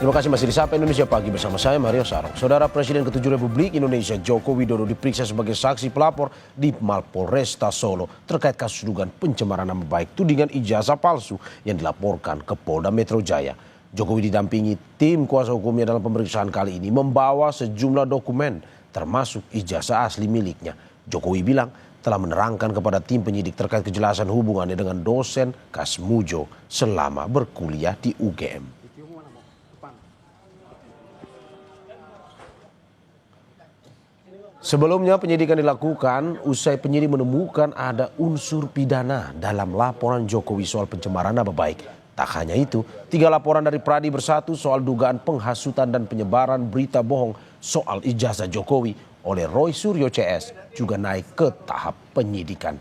Terima kasih masih di Sapa Indonesia Pagi bersama saya Mario Sarong. Saudara Presiden ke-7 Republik Indonesia Joko Widodo diperiksa sebagai saksi pelapor di Mapolresta Solo terkait kasus dugaan pencemaran nama baik tudingan ijazah palsu yang dilaporkan ke Polda Metro Jaya. Jokowi didampingi tim kuasa hukumnya dalam pemeriksaan kali ini membawa sejumlah dokumen termasuk ijazah asli miliknya. Jokowi bilang telah menerangkan kepada tim penyidik terkait kejelasan hubungannya dengan dosen Kasmujo selama berkuliah di UGM. Sebelumnya penyidikan dilakukan usai penyidik menemukan ada unsur pidana dalam laporan Jokowi soal pencemaran nama baik. Tak hanya itu, 3 laporan dari Pradi Bersatu soal dugaan penghasutan dan penyebaran berita bohong soal ijazah Jokowi oleh Roy Suryo CS juga naik ke tahap penyidikan.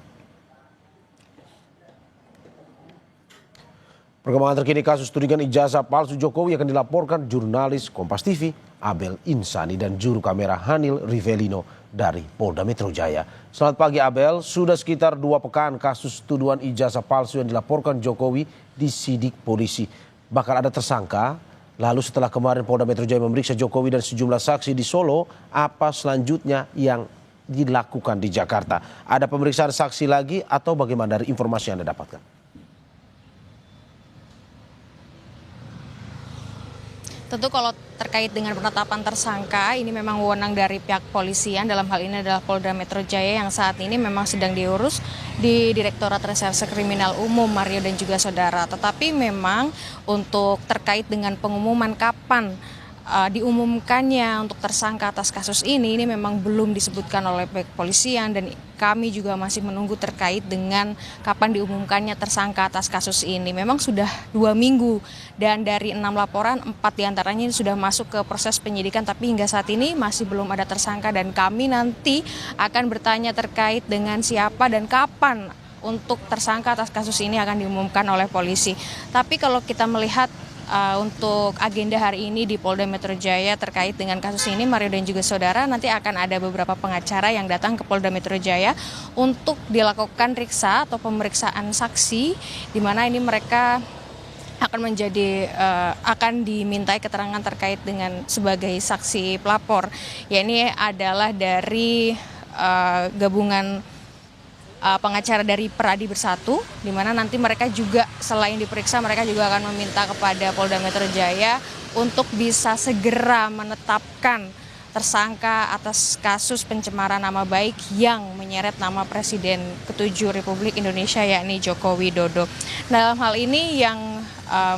Perkembangan terkini kasus tudingan ijazah palsu Jokowi akan dilaporkan jurnalis Kompas TV Abel Insani dan juru kamera Hanil Rivelino dari Polda Metro Jaya. Selamat pagi Abel, sudah sekitar 2 pekan kasus tuduhan ijazah palsu yang dilaporkan Jokowi disidik polisi. Bakal ada tersangka, lalu setelah kemarin Polda Metro Jaya memeriksa Jokowi dan sejumlah saksi di Solo, apa selanjutnya yang dilakukan di Jakarta? Ada pemeriksaan saksi lagi atau bagaimana dari informasi yang Anda dapatkan? Tentu kalau terkait dengan penetapan tersangka, ini memang wewenang dari pihak polisian, dalam hal ini adalah Polda Metro Jaya yang saat ini memang sedang diurus di Direktorat Reserse Kriminal Umum Mario dan juga saudara. Tetapi memang untuk terkait dengan pengumuman kapan diumumkannya untuk tersangka atas kasus ini memang belum disebutkan oleh pihak polisian dan kami juga masih menunggu terkait dengan kapan diumumkannya tersangka atas kasus ini. Memang sudah 2 minggu dan dari 6 laporan 4 diantaranya sudah masuk ke proses penyidikan tapi hingga saat ini masih belum ada tersangka dan kami nanti akan bertanya terkait dengan siapa dan kapan untuk tersangka atas kasus ini akan diumumkan oleh polisi. Tapi kalau kita melihat untuk agenda hari ini di Polda Metro Jaya terkait dengan kasus ini, Mario dan juga saudara, nanti akan ada beberapa pengacara yang datang ke Polda Metro Jaya untuk dilakukan riksa atau pemeriksaan saksi, di mana ini mereka akan dimintai keterangan terkait dengan sebagai saksi pelapor. Ya, ini adalah dari gabungan pengacara dari Pradi Bersatu, di mana nanti mereka juga selain diperiksa mereka juga akan meminta kepada Polda Metro Jaya untuk bisa segera menetapkan tersangka atas kasus pencemaran nama baik yang menyeret nama Presiden ke-7 Republik Indonesia yakni Joko Widodo. Dalam hal ini yang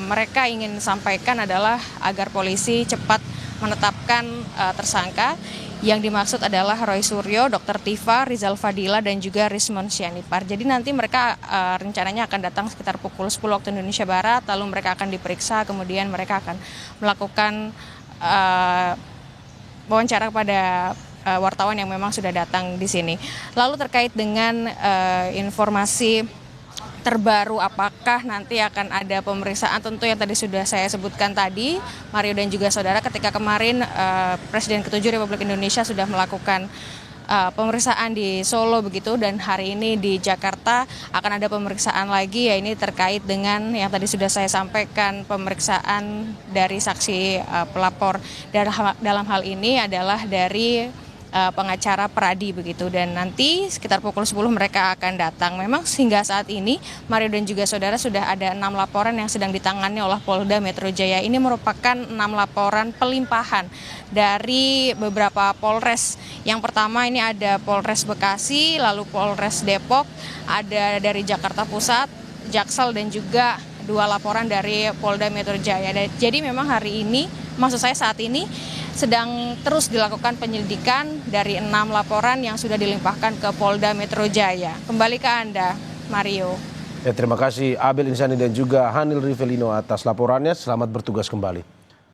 mereka ingin sampaikan adalah agar polisi cepat menetapkan tersangka. Yang dimaksud adalah Roy Suryo, Dr. Tifa, Rizal Fadila, dan juga Rismon Sianipar. Jadi nanti mereka rencananya akan datang sekitar pukul 10 waktu Indonesia Barat, lalu mereka akan diperiksa, kemudian mereka akan melakukan wawancara kepada wartawan yang memang sudah datang di sini. Lalu terkait dengan informasi terbaru apakah nanti akan ada pemeriksaan, tentu yang tadi sudah saya sebutkan tadi Mario dan juga saudara, ketika kemarin Presiden ke-7 Republik Indonesia sudah melakukan pemeriksaan di Solo begitu, dan hari ini di Jakarta akan ada pemeriksaan lagi, ya ini terkait dengan yang tadi sudah saya sampaikan, pemeriksaan dari saksi pelapor. Dalam hal ini adalah dari pengacara Pradi begitu, dan nanti sekitar pukul 10 mereka akan datang. Memang sehingga saat ini Mario dan juga saudara sudah ada 6 laporan yang sedang ditangani oleh Polda Metro Jaya. Ini merupakan 6 laporan pelimpahan dari beberapa Polres. Yang pertama ini ada Polres Bekasi, lalu Polres Depok, ada dari Jakarta Pusat, Jaksel, dan juga 2 laporan dari Polda Metro Jaya. Jadi memang hari ini, maksud saya saat ini sedang terus dilakukan penyelidikan dari 6 laporan yang sudah dilimpahkan ke Polda Metro Jaya. Kembali ke Anda, Mario. Terima kasih Abel Insani dan juga Hanil Rivelino atas laporannya. Selamat bertugas kembali.